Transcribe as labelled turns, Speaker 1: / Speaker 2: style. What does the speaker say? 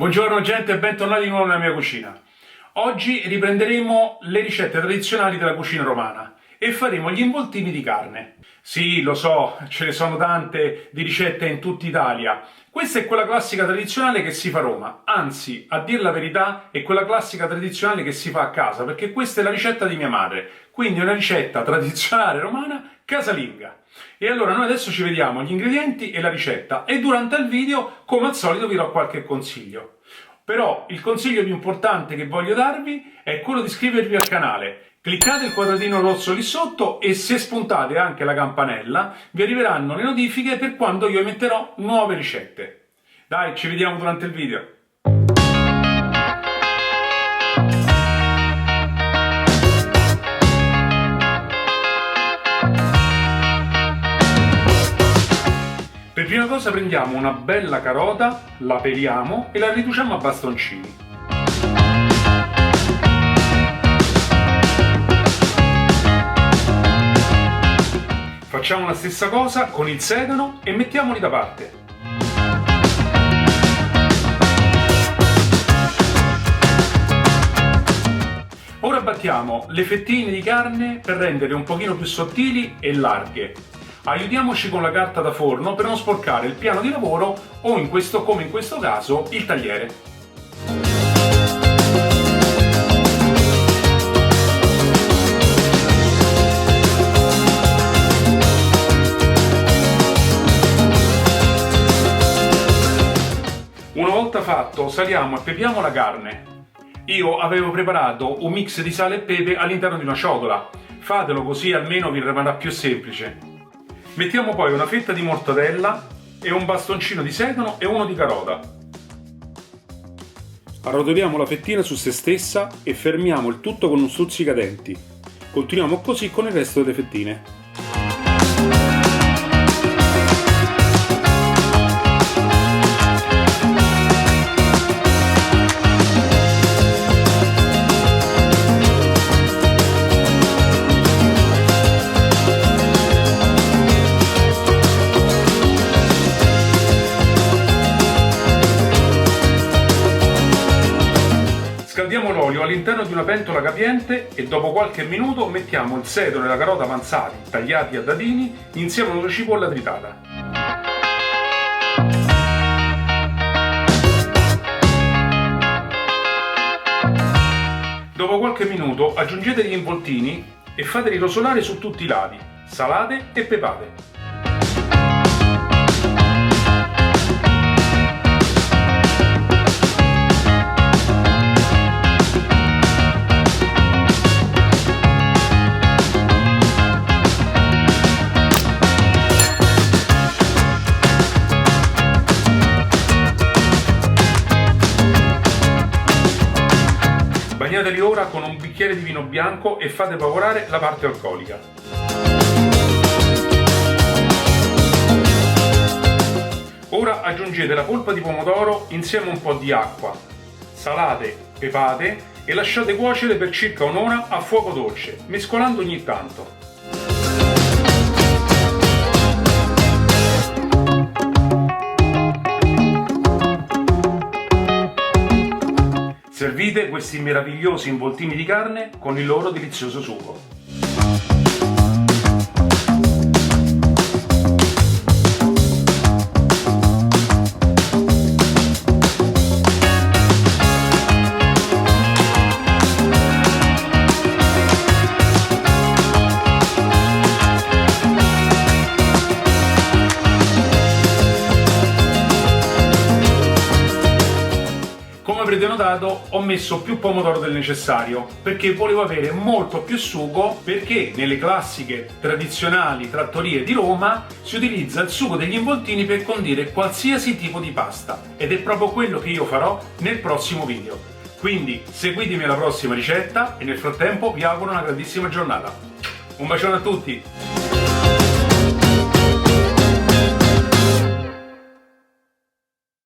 Speaker 1: Buongiorno gente e bentornati di nuovo nella mia cucina. Oggi riprenderemo le ricette tradizionali della cucina romana e faremo gli involtini di carne. Sì, lo so, ce ne sono tante di ricette in tutta Italia. Questa è quella classica tradizionale che si fa a Roma, anzi, a dir la verità, è quella classica tradizionale che si fa a casa, perché questa è la ricetta di mia madre, quindi è una ricetta tradizionale romana casalinga. E allora noi adesso ci vediamo gli ingredienti e la ricetta e durante il video, come al solito, vi do qualche consiglio. Però il consiglio più importante che voglio darvi è quello di iscrivervi al canale. Cliccate il quadratino rosso lì sotto e se spuntate anche la campanella vi arriveranno le notifiche per quando io emetterò nuove ricette. Dai, ci vediamo durante il video! Per prima cosa prendiamo una bella carota, la peliamo e la riduciamo a bastoncini. Facciamo la stessa cosa con il sedano e mettiamoli da parte. Ora battiamo le fettine di carne per renderle un pochino più sottili e larghe. Aiutiamoci con la carta da forno per non sporcare il piano di lavoro o come in questo caso il tagliere. Una volta fatto, saliamo e pepiamo la carne. Io avevo preparato un mix di sale e pepe all'interno di una ciotola. Fatelo così almeno vi rimarrà più semplice. Mettiamo poi una fetta di mortadella e un bastoncino di sedano e uno di carota. Arrotoliamo la fettina su se stessa e fermiamo il tutto con un stuzzicadenti. Continuiamo così con il resto delle fettine. Scaldiamo l'olio all'interno di una pentola capiente e dopo qualche minuto mettiamo il sedano e la carota avanzati, tagliati a dadini, insieme a una cipolla tritata. Dopo qualche minuto aggiungete gli involtini e fateli rosolare su tutti i lati, salate e pepate. Bagnateli ora con un bicchiere di vino bianco e fate evaporare la parte alcolica. Ora aggiungete la polpa di pomodoro insieme a un po' di acqua, salate, pepate e lasciate cuocere per circa un'ora a fuoco dolce, mescolando ogni tanto. Servite questi meravigliosi involtini di carne con il loro delizioso sugo. Come avrete notato ho messo più pomodoro del necessario perché volevo avere molto più sugo, perché nelle classiche tradizionali trattorie di Roma si utilizza il sugo degli involtini per condire qualsiasi tipo di pasta ed è proprio quello che io farò nel prossimo video. Quindi seguitemi alla prossima ricetta e nel frattempo vi auguro una grandissima giornata. Un bacione a tutti!